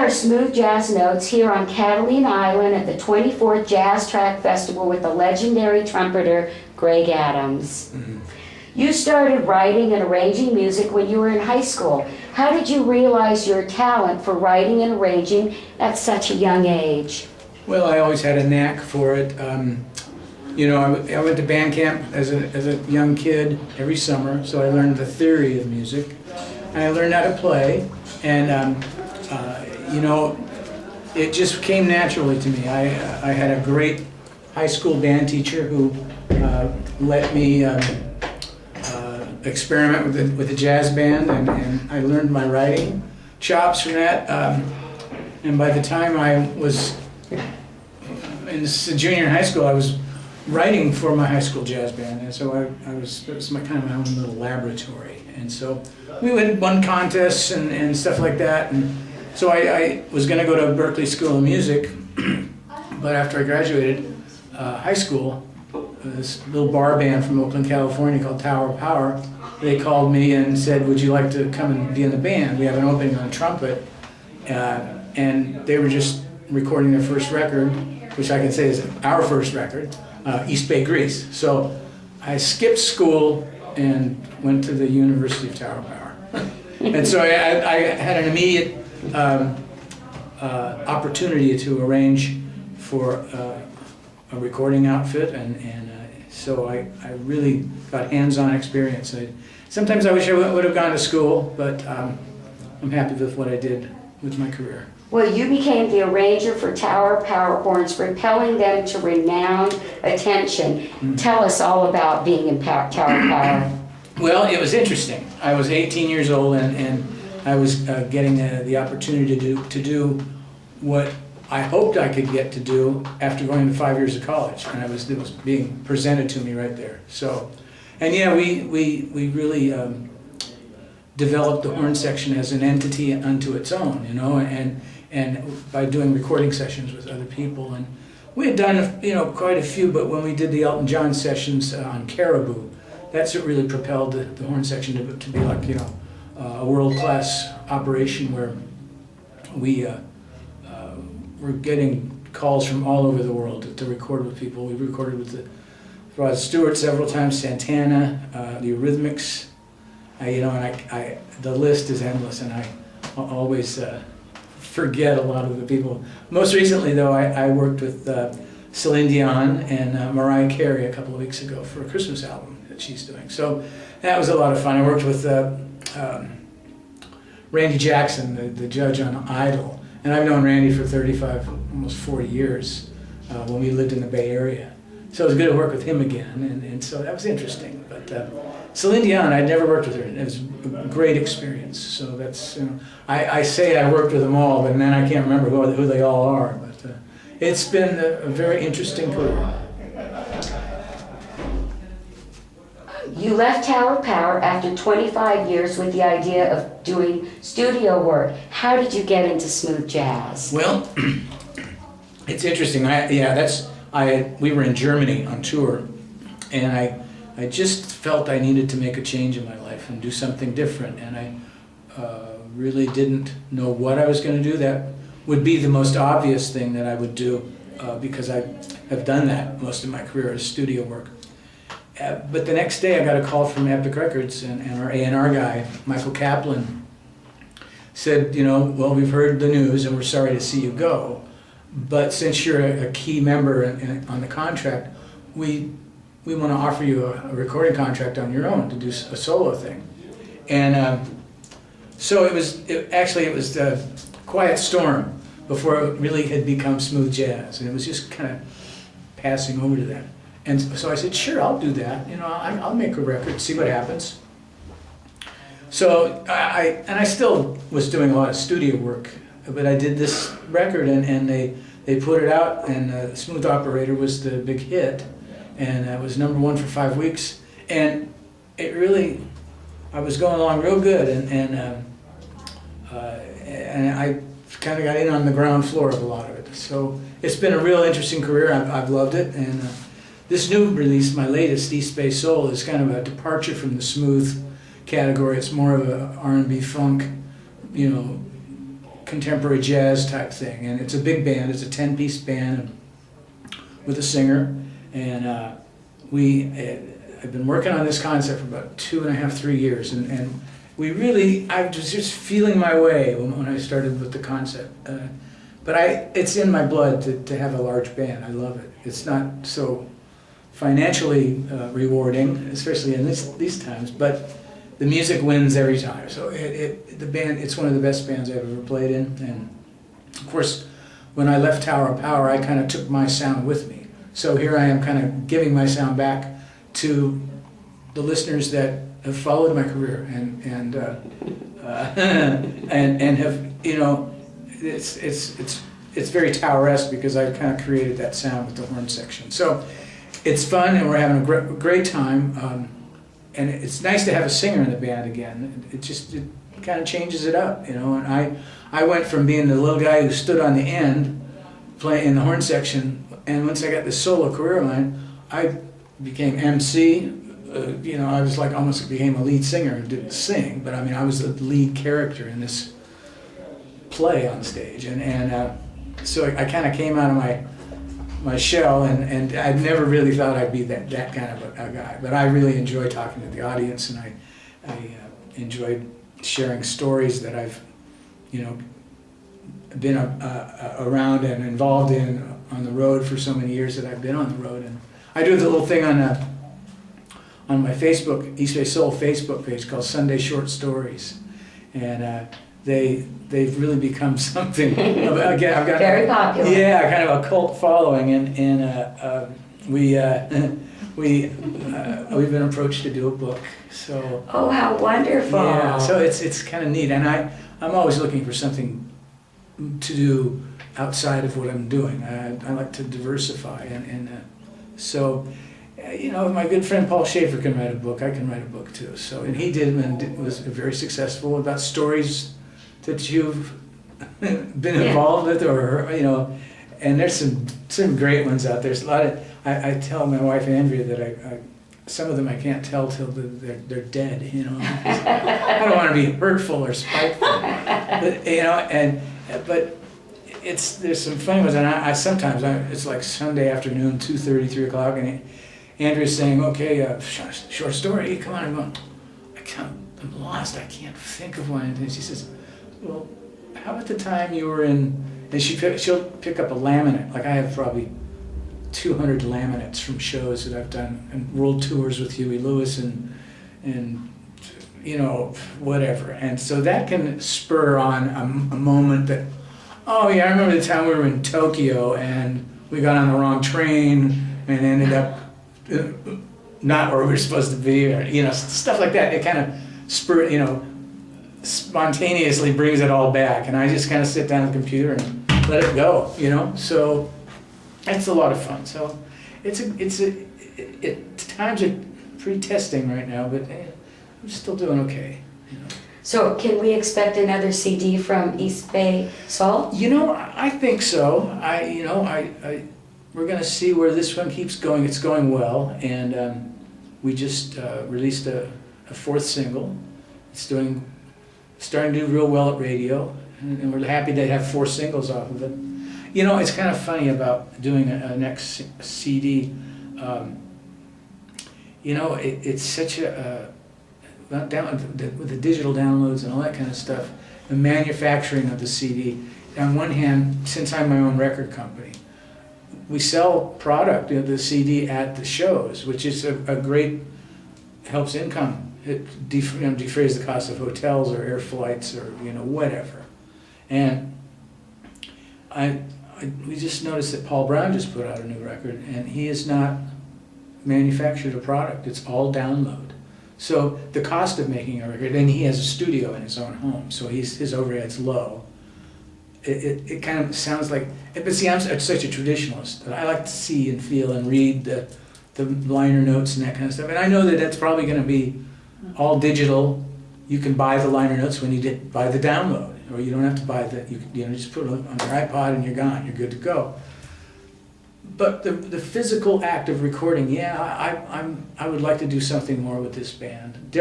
are Smooth Jazz Notes here on Catalina Island at the 24th Jazztrax Festival with the legendary trumpeter Greg Adams. You started writing and arranging music when you were in high school. How did you realize your talent for writing and arranging at such a young age? Well, I always had a knack for it. You know, I went to band camp as a young kid every summer, so I learned the theory of music. And I learned how to play, and you know, it just came naturally to me. I had a great high school band teacher who let me experiment with the jazz band, and I learned my writing chops from that. And by the time I was in junior in high school, I was writing for my high school jazz band, and so it was my kind of my own little laboratory. And so we won contests and stuff like that. And so I was going to go to Berklee School of Music, but after I graduated high school, this little bar band from Oakland, California called Tower of Power, they called me and said, would you like to come and be in the band? We have an opening on trumpet. And they were just recording their first record, which I can say is our first record, East Bay Grease. So I skipped school and went to the University of Tower of Power. And so I had an immediate opportunity to arrange for a recording outfit, and so I really got hands-on experience. Sometimes I wish I would have gone to school, but I'm happy with what I did with my career. Well, you became the arranger for Tower Power horns, propelling them to renowned attention. Tell us all about being in Tower Power. Well, it was interesting. I was 18 years old, and I was getting the opportunity to do what I hoped I could get to do after going to 5 years of college, and it was being presented to me right there. So, and yeah, we really developed the horn section as an entity unto its own, you know, and by doing recording sessions with other people. And we had done, you know, quite a few, but when we did the Elton John sessions on Caribou, that's what really propelled the horn section to be like, you know, a world-class operation where we were getting calls from all over the world to record with people. We recorded with the Rod Stewart several times, Santana, the Eurythmics, you know, and the list is endless, and I always forget a lot of the people. Most recently, though, I worked with Celine Dion and Mariah Carey a couple of weeks ago for a Christmas album that she's doing. So that was a lot of fun. I worked with Randy Jackson, the judge on Idol, and I've known Randy for 35, almost 40 years when we lived in the Bay Area. So it was good to work with him again, and so that was interesting. But Celine Dion, I'd never worked with her, and it was a great experience. So that's, you know, I say I worked with them all, but then I can't remember who they all are. But it's been a very interesting career. You left Tower Power after 25 years with the idea of doing studio work. How did you get into smooth jazz? Well, it's interesting. We were in Germany on tour, and I just felt I needed to make a change in my life and do something different, and I really didn't know what I was going to do. That would be the most obvious thing that I would do because I have done that most of my career as studio work. But the next day I got a call from Epic Records, and our A&R guy, Michael Kaplan, said, you know, well, we've heard the news and we're sorry to see you go, but since you're a key member on the contract, we want to offer you a recording contract on your own to do a solo thing. And so it was the quiet storm before it really had become smooth jazz, and it was just kind of passing over to that. And so I said, sure, I'll do that. You know, I'll make a record, see what happens. So I still was doing a lot of studio work, but I did this record, and they put it out, and Smooth Operator was the big hit, and it was #1 for 5 weeks, and it really, I was going along real good, and I kind of got in on the ground floor of a lot of it. So it's been a real interesting career. I've loved it, and this new release, my latest, East Bay Soul, is kind of a departure from the smooth category. It's more of a R&B funk, you know, contemporary jazz type thing, and it's a big band. It's a 10-piece band with a singer, and I've been working on this concept for about 2.5, 3 years, and I was just feeling my way when I started with the concept. But it's in my blood to have a large band. I love it. It's not so financially rewarding, especially in these times, but the music wins every time. So the band, it's one of the best bands I've ever played in. And of course, when I left Tower of Power, I kind of took my sound with me. So here I am kind of giving my sound back to the listeners that have followed my career and have, you know, it's very Tower-esque because I've kind of created that sound with the horn section. So it's fun, and we're having a great time. And it's nice to have a singer in the band again. It kind of changes it up, you know. And I went from being the little guy who stood on the end, playing in the horn section, and once I got this solo career of mine, I became MC. You know, I was like almost became a lead singer and didn't sing, but I mean, I was the lead character in this play on stage, and so I kind of came out of my shell, and I never really thought I'd be that kind of a guy. But I really enjoy talking to the audience, and I enjoyed sharing stories that I've, you know, been around and involved in on the road for so many years that I've been on the road. And I do the little thing on my Facebook, East Bay Soul Facebook page called Sunday Short Stories, and they've really become something. I've got very popular. Yeah, kind of a cult following, and we've been approached to do a book. So. Oh, how wonderful! Yeah, so it's kind of neat, and I'm always looking for something to do outside of what I'm doing. I like to diversify, and so. You know, my good friend Paul Schaefer can write a book. I can write a book too. So, and he did, and was very successful about stories that you've been involved with, or you know. And there's some great ones out there. There's a lot of. I tell my wife Andrea that some of them I can't tell till they're dead. You know, I don't want to be hurtful or spiteful, but you know, but. There's some funny ones, and I sometimes it's like Sunday afternoon, 2:30, 3 o'clock, and Andrea's saying, "Okay, short story, come on." I'm going, I'm lost. I can't think of one. And she says, "Well, how about the time you were in?" And she'll pick up a laminate. Like I have probably 200 laminates from shows that I've done and world tours with Huey Lewis and you know, whatever. And so that can spur on a moment that. Oh yeah, I remember the time we were in Tokyo and we got on the wrong train and ended up not where we were supposed to be, or you know, stuff like that. It kind of you know, spontaneously brings it all back, and I just kind of sit down at the computer and let it go, you know. So it's a lot of fun. So times are pretty testing right now, but I'm still doing okay, you know. So can we expect another CD from East Bay Soul? You know, I think so. We're going to see where this one keeps going. It's going well, and we just released a fourth single. It's starting to do real well at radio, and we're happy to have 4 singles off of it. You know, it's kind of funny about doing a next CD. You know, it's such a with the digital downloads and all that kind of stuff, the manufacturing of the CD. On one hand, since I'm my own record company, we sell product, you know, the CD at the shows, which is a great, helps income. It defrays the cost of hotels or air flights or, you know, whatever. And we just noticed that Paul Brown just put out a new record, and he has not manufactured a product. It's all download. So the cost of making a record, and he has a studio in his own home, so his overhead's low. It kind of sounds like, but see, I'm such a traditionalist that I like to see and feel and read the liner notes and that kind of stuff. And I know that that's probably going to be all digital. You can buy the liner notes when you buy the download, or you don't have to buy that. You know, just put it on your iPod and you're gone. You're good to go. But the physical act of recording, yeah, I would like to do something more with this band.